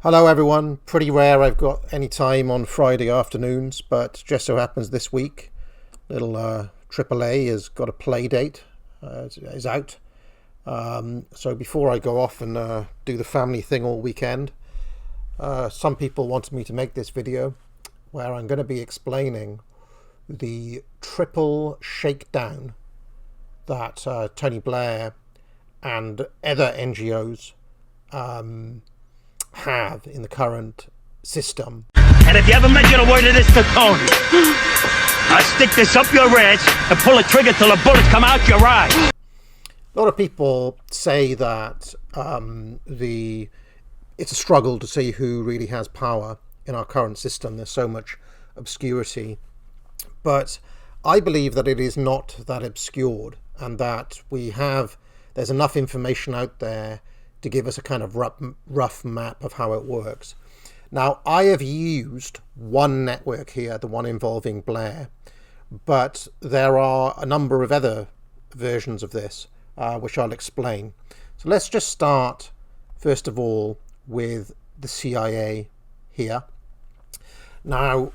Hello everyone. Pretty rare I've got any time on Friday afternoons, but just so happens this week, little AAA has got a play date, is out. So before I go off and do the family thing all weekend, some people wanted me to make this video where I'm going to be explaining the triple shakedown that Tony Blair and other NGOs have in the current system. And if you ever mention a word of this to Tony, I'll stick this up your ass and pull a trigger till the bullets come out your eye. A lot of people say that it's a struggle to see who really has power in our current system. There's so much obscurity. But I believe that it is not that obscured, and that there's enough information out there to give us a kind of rough map of how it works. Now, I have used one network here, the one involving Blair, but there are a number of other versions of this, which I'll explain. So let's just start, first of all, with the CIA here. Now,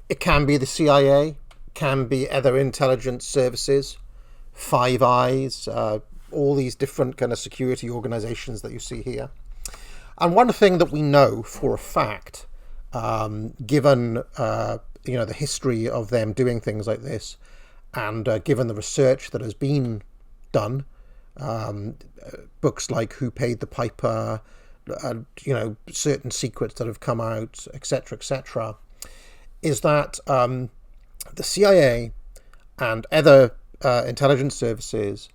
it can be the CIA, can be other intelligence services, Five Eyes, all these different kind of security organizations that you see here. And one thing that we know for a fact, given the history of them doing things like this, and given the research that has been done, books like Who Paid the Piper, certain secrets that have come out, etc., is that the CIA and other intelligence services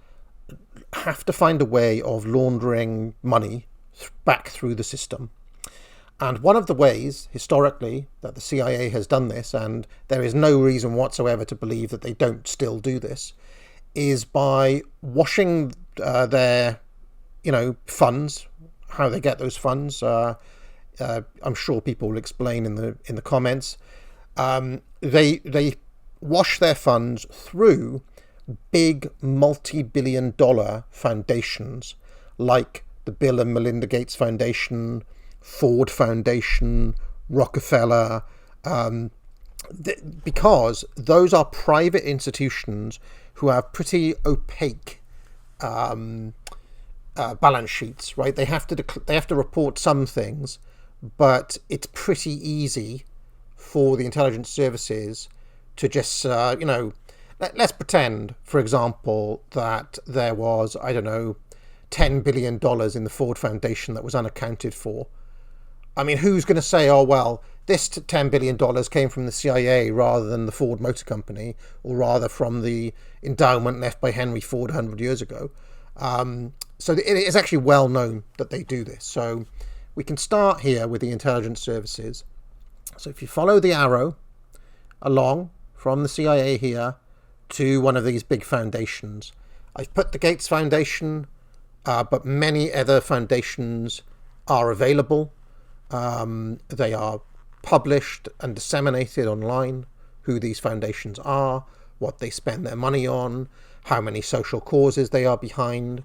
have to find a way of laundering money back through the system. And one of the ways, historically, that the CIA has done this, and there is no reason whatsoever to believe that they don't still do this, is by washing their, funds, how they get those funds. I'm sure people will explain in the comments. They wash their funds through big multi-billion-dollar foundations like the Bill and Melinda Gates Foundation, Ford Foundation, Rockefeller, because those are private institutions who have pretty opaque balance sheets, right? They have to report some things, but it's pretty easy for the intelligence services to just let's pretend, for example, that there was, $10 billion in the Ford Foundation that was unaccounted for. I mean, who's going to say, oh, well, this $10 billion came from the CIA rather than the Ford Motor Company, or rather from the endowment left by Henry Ford 100 years ago? So it is actually well known that they do this. So we can start here with the intelligence services. So if you follow the arrow along from the CIA here to one of these big foundations, I've put the Gates Foundation, but many other foundations are available. They are published and disseminated online, who these foundations are, what they spend their money on, how many social causes they are behind.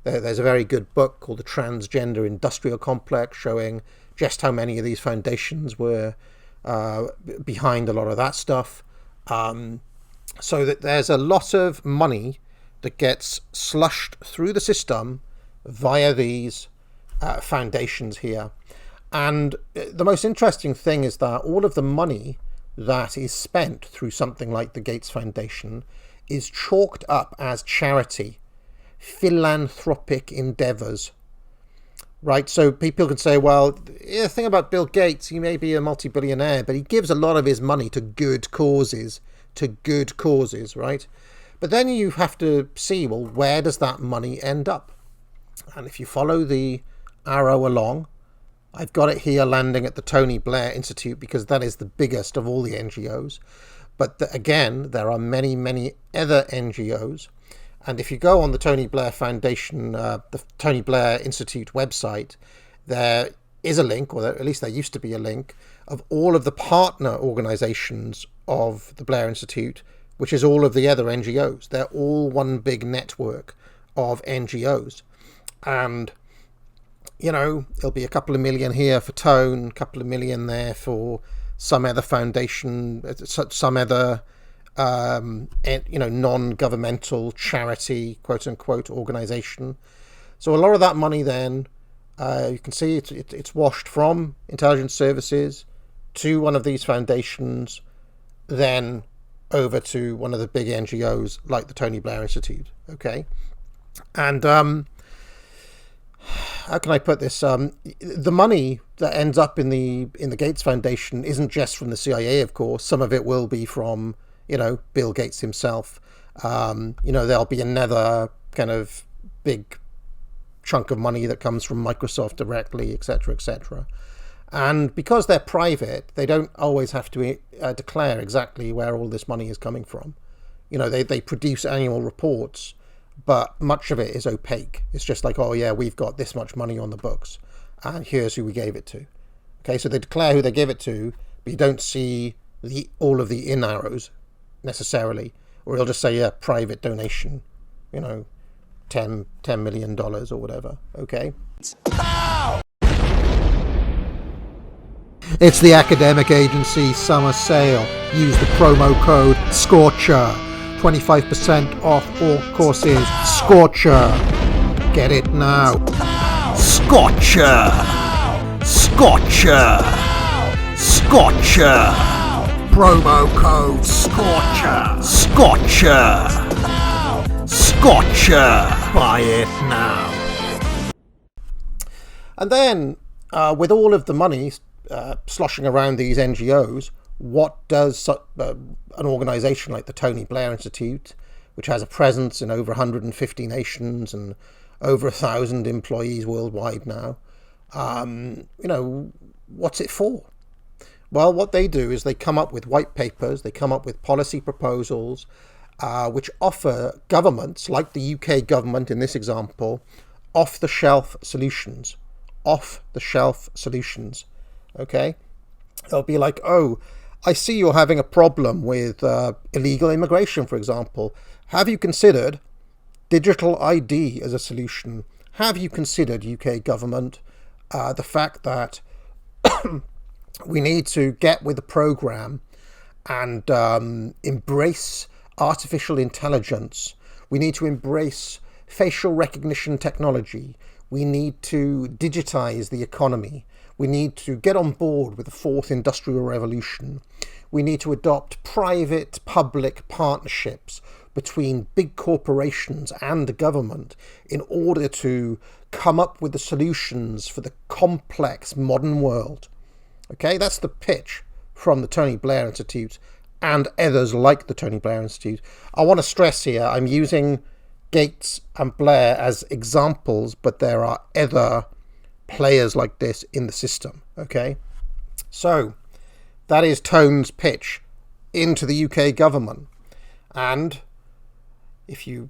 There's a very good book called The Transgender Industrial Complex showing just how many of these foundations were behind a lot of that stuff. So that there's a lot of money that gets slushed through the system via these foundations here. And the most interesting thing is that all of the money that is spent through something like the Gates Foundation is chalked up as charity, philanthropic endeavors. Right, so people can say, well, the thing about Bill Gates, he may be a multi-billionaire, but he gives a lot of his money to good causes, right? But then you have to see, well, where does that money end up? And if you follow the arrow along, I've got it here landing at the Tony Blair Institute because that is the biggest of all the NGOs. But again, there are many, many other NGOs. And if you go on the Tony Blair Foundation, the Tony Blair Institute website, there is a link, or at least there used to be a link, of all of the partner organizations of the Blair Institute, which is all of the other NGOs. They're all one big network of NGOs. And It'll be a couple of million here for Tone, a couple of million there for some other foundation, some other, non-governmental charity, quote unquote, organization. So a lot of that money then, you can see it's washed from intelligence services to one of these foundations, then over to one of the big NGOs like the Tony Blair Institute. Okay. And how can I put this? The money that ends up in the Gates Foundation isn't just from the CIA, of course. Some of it will be from, Bill Gates himself. There'll be another kind of big chunk of money that comes from Microsoft directly, etc., etc. And because they're private, they don't always have to declare exactly where all this money is coming from. They produce annual reports, but much of it is opaque. It's just like, oh yeah, we've got this much money on the books, and here's who we gave it to. Okay, so they declare who they give it to, but you don't see all of the in arrows necessarily, or it'll just say, yeah, private donation, $10 million or whatever. Okay. Ow! It's the academic agency summer sale. Use the promo code SCORCHER. 25% off all courses. SCORCHER. Get it now. SCORCHER. SCORCHER. SCORCHER. Promo code SCORCHER. SCORCHER. SCORCHER. Buy it now. And then, with all of the money sloshing around these NGOs, what does an organization like the Tony Blair Institute, which has a presence in over 150 nations and over 1,000 employees worldwide now, what's it for? Well, what they do is they come up with white papers, they come up with policy proposals, which offer governments, like the UK government in this example, off-the-shelf solutions. Off-the-shelf solutions. Okay? They'll be like, oh, I see you're having a problem with illegal immigration, for example. Have you considered digital ID as a solution? Have you considered, UK government, the fact that we need to get with the program and embrace artificial intelligence? We need to embrace facial recognition technology. We need to digitize the economy. We need to get on board with the fourth industrial revolution. We need to adopt private-public partnerships between big corporations and the government in order to come up with the solutions for the complex modern world. Okay, that's the pitch from the Tony Blair Institute and others like the Tony Blair Institute. I want to stress here, I'm using Gates and Blair as examples, but there are other players like this in the system. Okay, so that is Tone's pitch into the UK government. And if you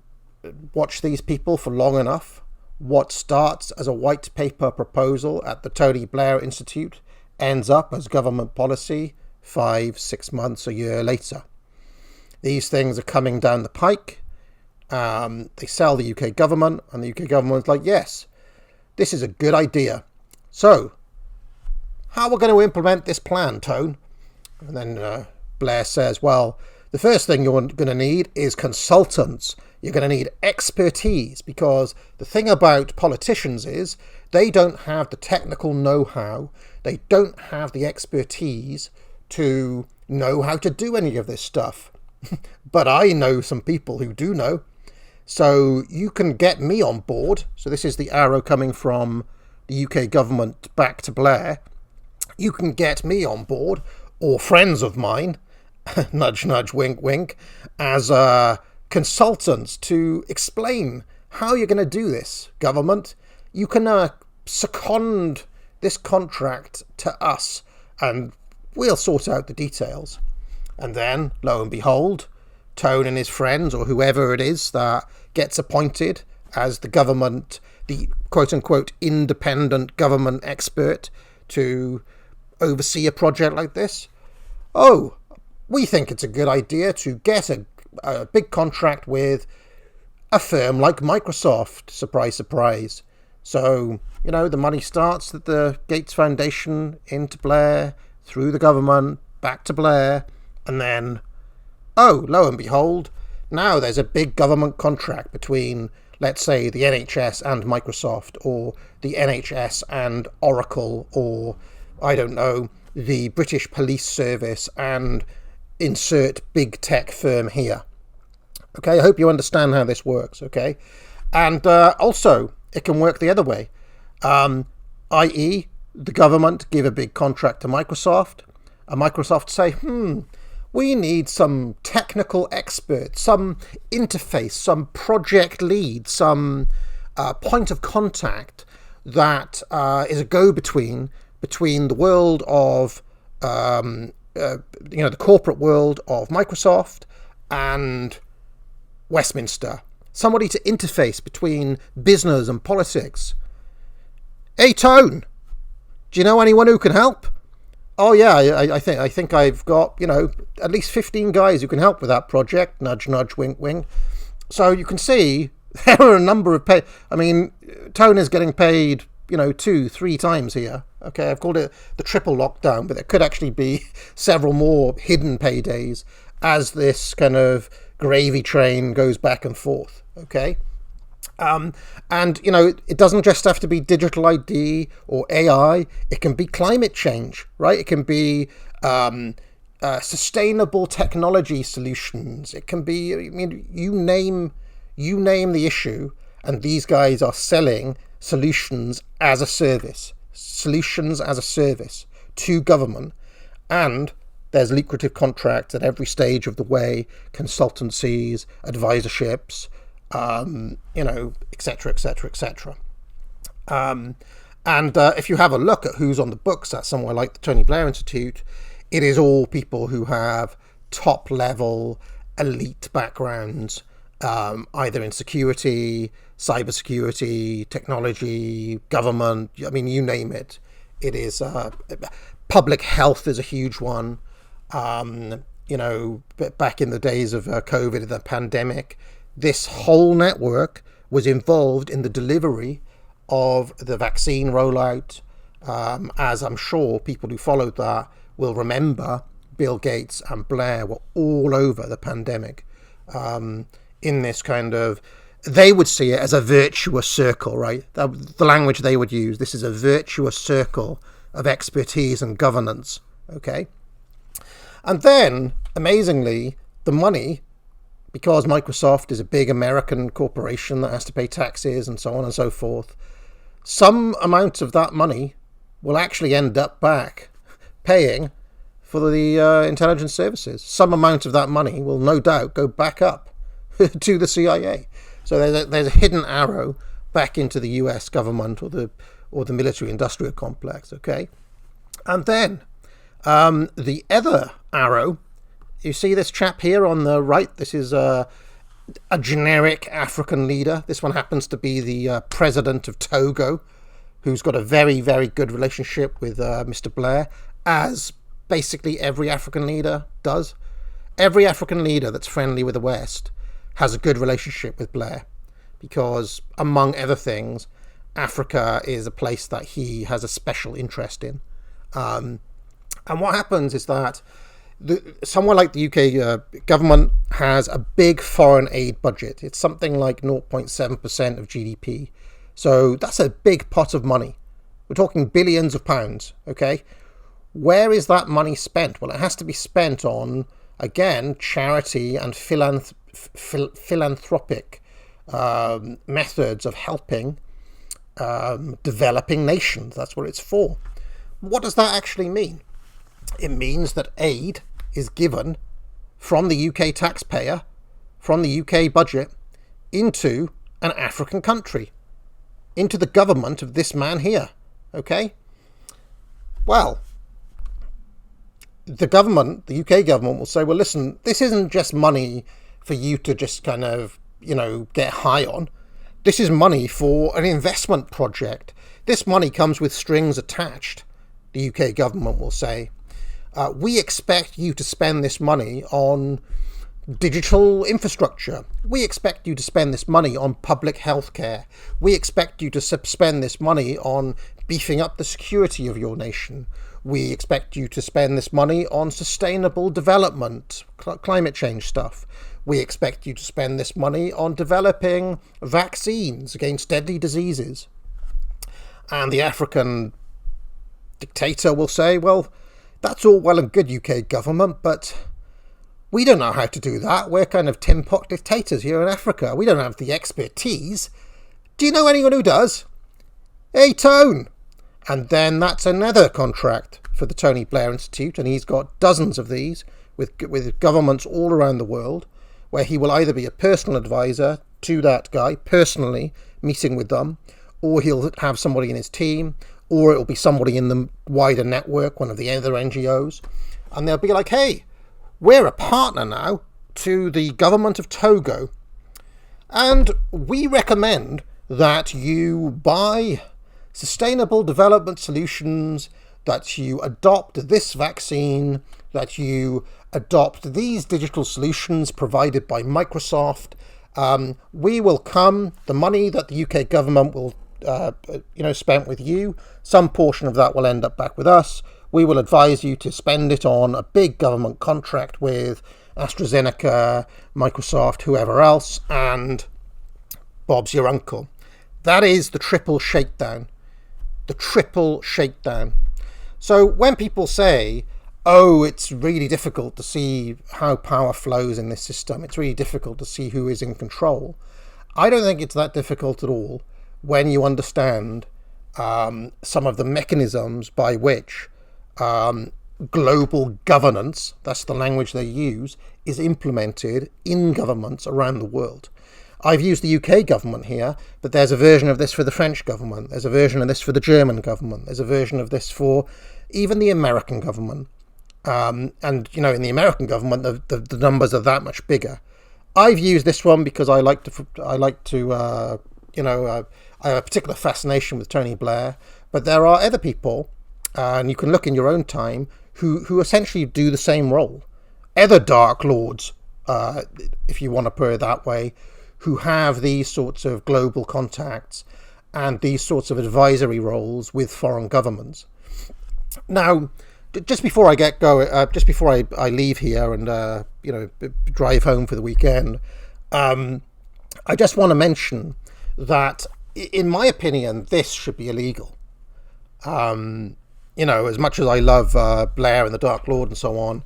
watch these people for long enough, what starts as a white paper proposal at the Tony Blair Institute ends up as government policy 5-6 months, a year later. These things are coming down the pike. They sell the UK government, and the UK government's like, yes, this is a good idea. So, how are we going to implement this plan, Tone? And then Blair says, well, the first thing you're going to need is consultants. You're going to need expertise, because the thing about politicians is they don't have the technical know-how. They don't have the expertise to know how to do any of this stuff. But I know some people who do know. So you can get me on board. So this is the arrow coming from the UK government back to Blair. You can get me on board, or friends of mine, nudge, nudge, wink, wink, as consultants to explain how you're going to do this, government. You can second this contract to us, and we'll sort out the details. And then, lo and behold, Tone and his friends, or whoever it is that gets appointed as the government, the quote-unquote independent government expert to oversee a project like this. Oh, we think it's a good idea to get a big contract with a firm like Microsoft. Surprise, surprise. So, the money starts at the Gates Foundation into Blair, through the government, back to Blair, and then, oh, lo and behold, now there's a big government contract between, let's say, the NHS and Microsoft, or the NHS and Oracle, or, I don't know, the British Police Service and insert big tech firm here. Okay, I hope you understand how this works, okay? And also, it can work the other way, i.e., the government give a big contract to Microsoft, and Microsoft say, we need some technical expert, some interface, some project lead, some point of contact that is a go-between between the world of, the corporate world of Microsoft and Westminster. Somebody to interface between business and politics. Hey, Tone, do you know anyone who can help? Oh yeah, I think I've got, at least 15 guys who can help with that project. Nudge, nudge, wink, wink. So you can see there are a number of Tone is getting paid, 2-3 times here. Okay, I've called it the triple lockdown, but there could actually be several more hidden paydays as this kind of gravy train goes back and forth. Okay. And, it doesn't just have to be digital ID or AI. It can be climate change, right? It can be sustainable technology solutions. It can be, you name the issue, and these guys are selling solutions as a service to government. And there's lucrative contracts at every stage of the way, consultancies, advisorships, etc., etc., etc. And if you have a look at who's on the books at somewhere like the Tony Blair Institute, it is all people who have top-level, elite backgrounds, either in security, cybersecurity, technology, government, you name it. It is public health is a huge one. Back in the days of COVID, the pandemic, this whole network was involved in the delivery of the vaccine rollout. As I'm sure people who followed that will remember, Bill Gates and Blair were all over the pandemic. In this kind of, they would see it as a virtuous circle, right? The language they would use. This is a virtuous circle of expertise and governance. Okay. And then, amazingly, the money, because Microsoft is a big American corporation that has to pay taxes and so on and so forth, some amount of that money will actually end up back paying for the intelligence services. Some amount of that money will no doubt go back up to the CIA. So there's a hidden arrow back into the US government or the military industrial complex, okay? And then the other arrow, you see this chap here on the right? This is a generic African leader. This one happens to be the president of Togo, who's got a very, very good relationship with Mr. Blair, as basically every African leader does. Every African leader that's friendly with the West has a good relationship with Blair, because, among other things, Africa is a place that he has a special interest in. And what happens is that somewhere like the UK government has a big foreign aid budget. It's something like 0.7% of GDP. So that's a big pot of money. We're talking billions of pounds, okay? Where is that money spent? Well, it has to be spent on, again, charity and philanthropic methods of helping developing nations. That's what it's for. What does that actually mean? It means that aid is given from the UK taxpayer, from the UK budget, into an African country, into the government of this man here, okay? Well, the government, the UK government, will say, well, listen, this isn't just money for you to just kind of, get high on. This is money for an investment project. This money comes with strings attached, the UK government will say. We expect you to spend this money on digital infrastructure. We expect you to spend this money on public health care. We expect you to spend this money on beefing up the security of your nation. We expect you to spend this money on sustainable development, climate change stuff. We expect you to spend this money on developing vaccines against deadly diseases. And the African dictator will say, well, that's all well and good, UK government, but we don't know how to do that. We're kind of tin pot dictators here in Africa. We don't have the expertise. Do you know anyone who does? Hey, Tone! And then that's another contract for the Tony Blair Institute, and he's got dozens of these with governments all around the world, where he will either be a personal advisor to that guy, personally meeting with them, or he'll have somebody in his team, or it'll be somebody in the wider network, one of the other NGOs, and they'll be like, hey, we're a partner now to the government of Togo, and we recommend that you buy sustainable development solutions, that you adopt this vaccine, that you adopt these digital solutions provided by Microsoft. We will come, the money that the UK government will spent with you, some portion of that will end up back with us. We will advise you to spend it on a big government contract with AstraZeneca, Microsoft, whoever else, and Bob's your uncle. That is the triple shakedown. The triple shakedown. So when people say, oh, it's really difficult to see how power flows in this system, it's really difficult to see who is in control, I don't think it's that difficult at all when you understand some of the mechanisms by which global governance, that's the language they use, is implemented in governments around the world. I've used the UK government here, but there's a version of this for the French government. There's a version of this for the German government. There's a version of this for even the American government. And, in the American government, the numbers are that much bigger. I've used this one because I have a particular fascination with Tony Blair, but there are other people, and you can look in your own time, who essentially do the same role. Other Dark Lords, if you want to put it that way, who have these sorts of global contacts and these sorts of advisory roles with foreign governments. Now, just before I get going, just before I leave here and drive home for the weekend, I just want to mention that, in my opinion, this should be illegal. As much as I love Blair and the Dark Lord and so on,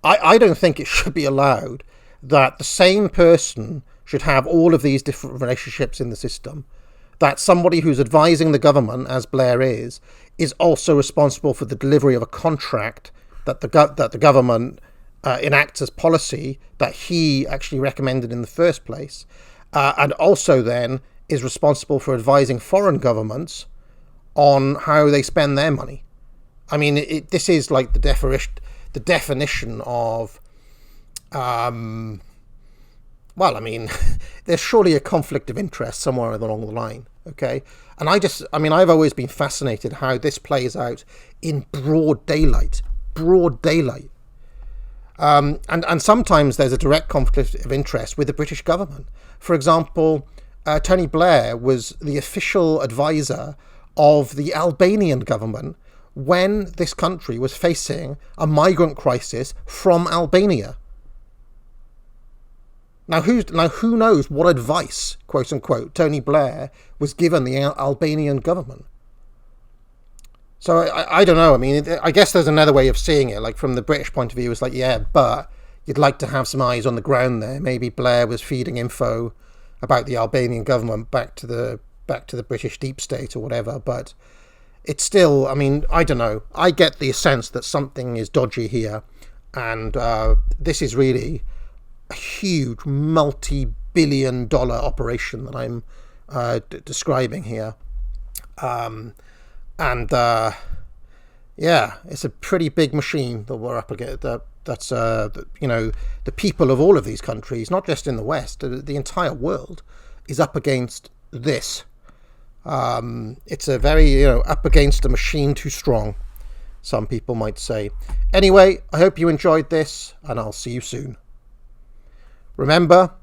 I don't think it should be allowed that the same person should have all of these different relationships in the system, that somebody who's advising the government, as Blair is also responsible for the delivery of a contract that the government enacts as policy that he actually recommended in the first place, and also then is responsible for advising foreign governments on how they spend their money. I mean, this is like the definition of, there's surely a conflict of interest somewhere along the line, okay? And I've always been fascinated how this plays out in broad daylight. And sometimes there's a direct conflict of interest with the British government. For example, Tony Blair was the official advisor of the Albanian government when this country was facing a migrant crisis from Albania. Now, who knows what advice, quote unquote, Tony Blair was given the Albanian government? So I don't know. I mean, I guess there's another way of seeing it. Like, from the British point of view, it's like, yeah, but you'd like to have some eyes on the ground there. Maybe Blair was feeding info about the Albanian government back to the British deep state or whatever. But it's still, I don't know. I get the sense that something is dodgy here, and this is really a huge multi-billion-dollar operation that I'm describing here. It's a pretty big machine that we're up against. That's the people of all of these countries, not just in the West, the entire world, is up against this. It's a very, up against a machine too strong, some people might say. Anyway, I hope you enjoyed this, and I'll see you soon. Remember,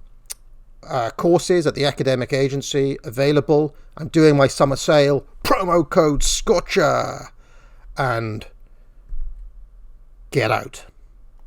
courses at the academic agency available. I'm doing my summer sale, promo code SCOTCHER, and get out.